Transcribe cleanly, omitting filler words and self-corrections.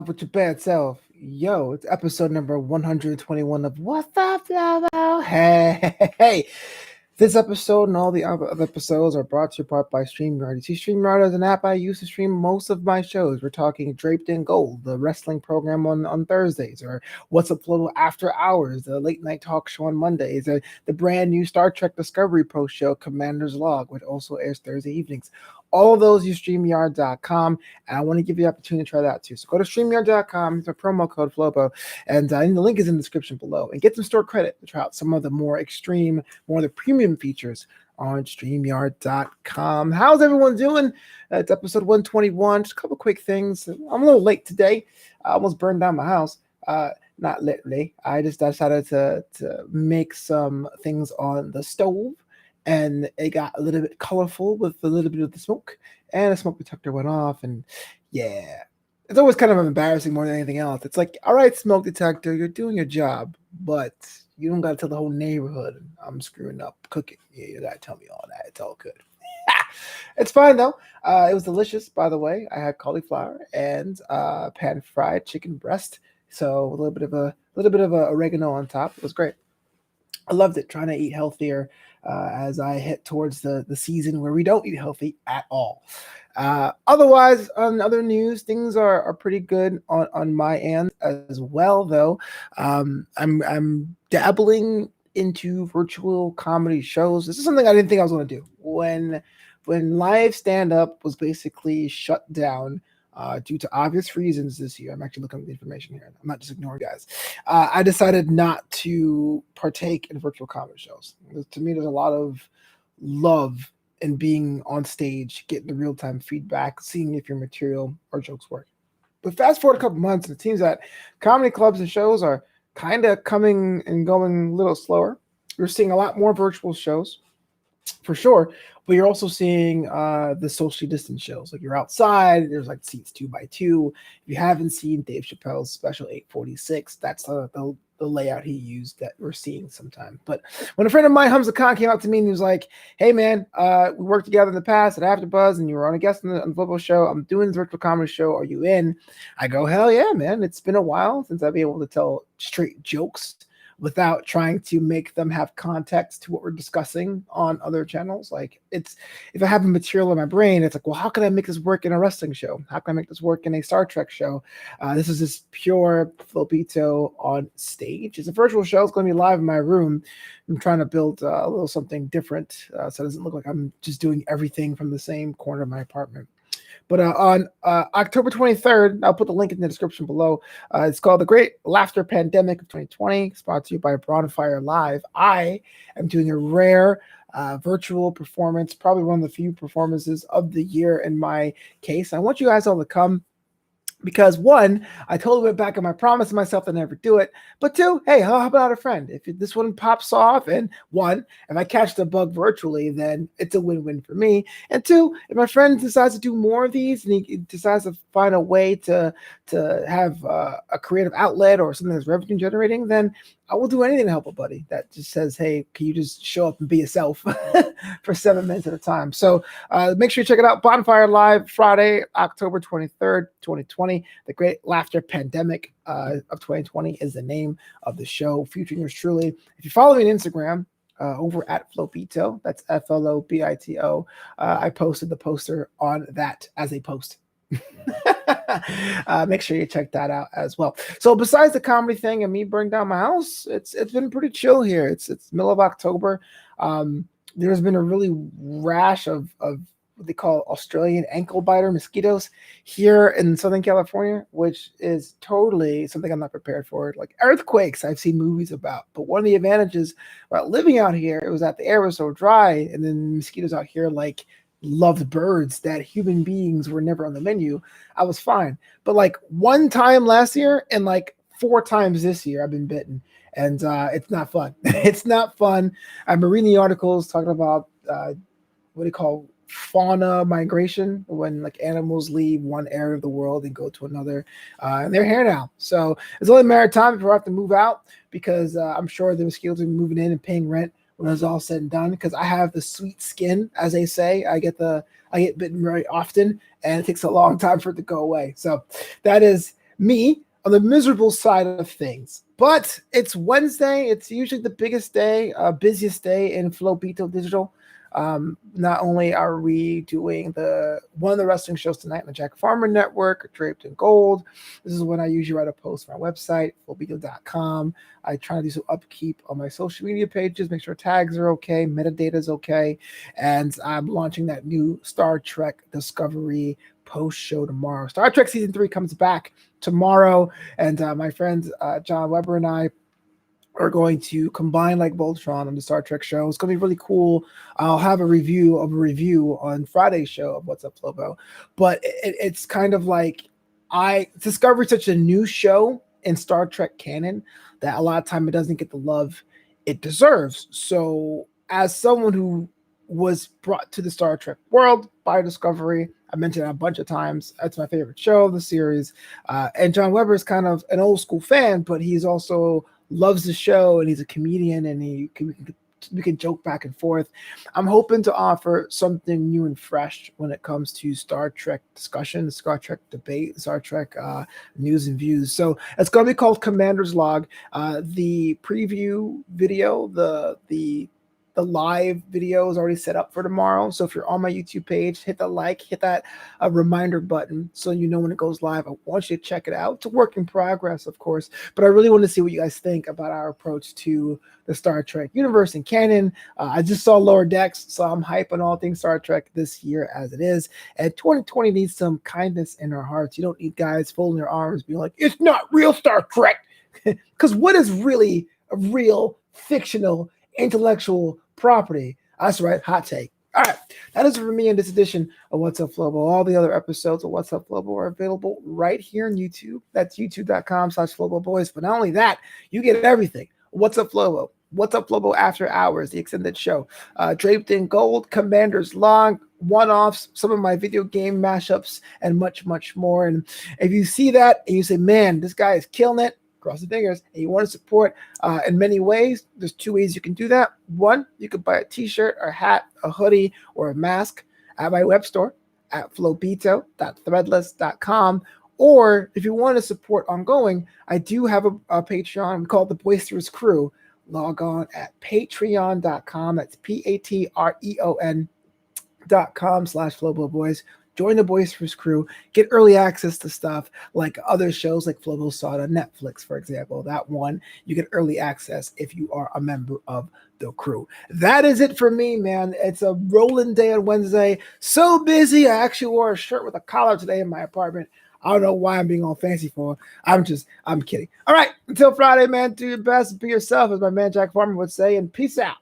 with your bad self. Yo, it's episode number 121 of What's Up, Flobo? Hey. This episode and all the other episodes are brought to you part by StreamYard. You see, StreamYard is an app I use to stream most of my shows. We're talking Draped in Gold, the wrestling program on Thursdays, or What's Up Flobo After Hours, the late night talk show on Mondays, the brand new Star Trek Discovery post show Commander's Log, which also airs Thursday evenings. All of those use StreamYard.com, and I want to give you the opportunity to try that too. So go to StreamYard.com, use my promo code Flobo, and the link is in the description below. And get some store credit to try out some of the more extreme, more of the premium features on StreamYard.com. How's everyone doing? It's episode 121. Just a couple quick things. I'm a little late today. I almost burned down my house. Not literally. I just decided to make some things on the stove, and it got a little bit colorful with a little bit of the smoke, and the smoke detector went off, and yeah, it's always kind of embarrassing more than anything else. It's like, all right, smoke detector, you're doing your job, but you don't got to tell the whole neighborhood I'm screwing up cooking. Yeah, you got to tell me all that. It's all good. It's fine though. It was delicious, by the way. I had cauliflower and pan fried chicken breast, so a little bit of a oregano on top. It was great. I loved it. Trying to eat healthier as I hit towards the season where we don't eat healthy at all. Otherwise, on other news, things are pretty good on my end as well. Though I'm dabbling into virtual comedy shows. This is something I didn't think I was going to do when live stand up was basically shut down. Due to obvious reasons this year. I'm actually looking at the information here. I'm not just ignoring guys. I decided not to partake in virtual comedy shows. To me, there's a lot of love in being on stage, getting the real-time feedback, seeing if your material or jokes work. But fast forward a couple months, and it seems that comedy clubs and shows are kind of coming and going a little slower. We're seeing a lot more virtual shows, for sure, but you're also seeing the socially distanced shows. Like you're outside, there's like seats 2x2. If you haven't seen Dave Chappelle's special 846, that's the layout he used that we're seeing sometime. But when a friend of mine, Hamza Khan, came up to me and he was like, hey man, we worked together in the past at AfterBuzz and you were on a guest on the Flobo show. I'm doing this virtual comedy show. Are you in? I go, hell yeah, man. It's been a while since I've been able to tell straight jokes without trying to make them have context to what we're discussing on other channels. Like it's, if I have a material in my brain, it's like, well, how can I make this work in a wrestling show? How can I make this work in a Star Trek show? This is just pure Flobito on stage. It's a virtual show. It's going to be live in my room. I'm trying to build a little something different so it doesn't look like I'm just doing everything from the same corner of my apartment. But on October 23rd, I'll put the link in the description below. It's called The Great Laughter Pandemic of 2020, sponsored to you by Bonfire Live. I am doing a rare virtual performance, probably one of the few performances of the year in my case. I want you guys all to come. Because one, I totally went back on my promise to myself to never do it. But two, hey, how about a friend? If this one pops off, and one, if I catch the bug virtually, then it's a win-win for me. And two, if my friend decides to do more of these and he decides to find a way to have a creative outlet or something that's revenue generating, then I will do anything to help a buddy that just says, hey, can you just show up and be yourself for 7 minutes at a time? So make sure you check it out. Bonfire Live, Friday, October 23rd, 2020. The Great Laughter Pandemic of 2020 is the name of the show, featuring yours truly. If you follow me on Instagram, over at Flobito, that's Flobito, I posted the poster on that as a post. Make sure you check that out as well. So besides the comedy thing and me burning down my house, it's been pretty chill here. It's middle of October. There's been a really rash of what they call Australian ankle biter mosquitoes here in Southern California, which is totally something I'm not prepared for. Like earthquakes, I've seen movies about, but one of the advantages about living out here, it was that the air was so dry, and then mosquitoes out here like loved birds that human beings were never on the menu. I was fine. But like one time last year and like 4 times this year, I've been bitten. And it's not fun. It's not fun. I'm reading the articles talking about what do you call fauna migration, when like animals leave one area of the world and go to another, and they're here now. So it's only a matter of time before I have to move out, because I'm sure the mosquitoes are moving in and paying rent when it's all said and done, because I have the sweet skin, as they say. I get bitten very often, and it takes a long time for it to go away. So that is me on the miserable side of things. But it's Wednesday. It's usually the biggest day, busiest day in Flobito Digital. Not only are we doing one of the wrestling shows tonight on the Jack Farmer Network, Draped in Gold. This is when I usually write a post for my website, flobito.com. I try to do some upkeep on my social media pages, make sure tags are okay, metadata is okay, and I'm launching that new Star Trek Discovery post show tomorrow. Star Trek Season 3 comes back tomorrow, and my friend John Weber and I are going to combine like Voltron on the Star Trek show. It's going to be really cool. I'll have a review on Friday's show of What's Up Flobo. But it's kind of like I discovered such a new show in Star Trek canon that a lot of time it doesn't get the love it deserves. So as someone who was brought to the Star Trek world by Discovery, I mentioned it a bunch of times. It's my favorite show of the series. And John Weber is kind of an old school fan, but he's also loves the show, and he's a comedian, and we can joke back and forth. I'm hoping to offer something new and fresh when it comes to Star Trek discussion, Star Trek debate, Star Trek news and views. So it's going to be called Commander's Log. The preview video, the live video is already set up for tomorrow. So if you're on my YouTube page, hit that reminder button so you know when it goes live. I want you to check it out. It's a work in progress, of course, but I really want to see what you guys think about our approach to the Star Trek universe and canon. I just saw Lower Decks, so I'm hype on all things Star Trek this year as it is. And 2020 needs some kindness in our hearts. You don't need guys folding their arms being like, it's not real Star Trek. Because what is really a real fictional intellectual property? That's right, hot take. All right, that is for me in this edition of What's Up Flobo. All the other episodes of What's Up Flobo are available right here on YouTube. That's youtube.com/FloboBoys. But not only that, you get everything. What's Up Flobo? What's Up Flobo After Hours, the extended show. Draped in Gold, Commander's Log, one-offs, some of my video game mashups, and much, much more. And if you see that and you say, man, this guy is killing it, cross the fingers, and you want to support in many ways, there's two ways you can do that. One, you could buy a t-shirt or hat, a hoodie, or a mask at my web store at flobito.threadless.com. Or if you want to support ongoing, I do have a Patreon called The Boisterous Crew. Log on at patreon.com. That's patreon.com/FloboBoys. Join the Boisterous Crew, get early access to stuff like other shows like Flobo Saw on Netflix, for example. That one, you get early access if you are a member of the crew. That is it for me, man. It's a rolling day on Wednesday. So busy, I actually wore a shirt with a collar today in my apartment. I don't know why I'm being all fancy for. I'm kidding. All right, until Friday, man, do your best, be yourself, as my man Jack Farmer would say, and peace out.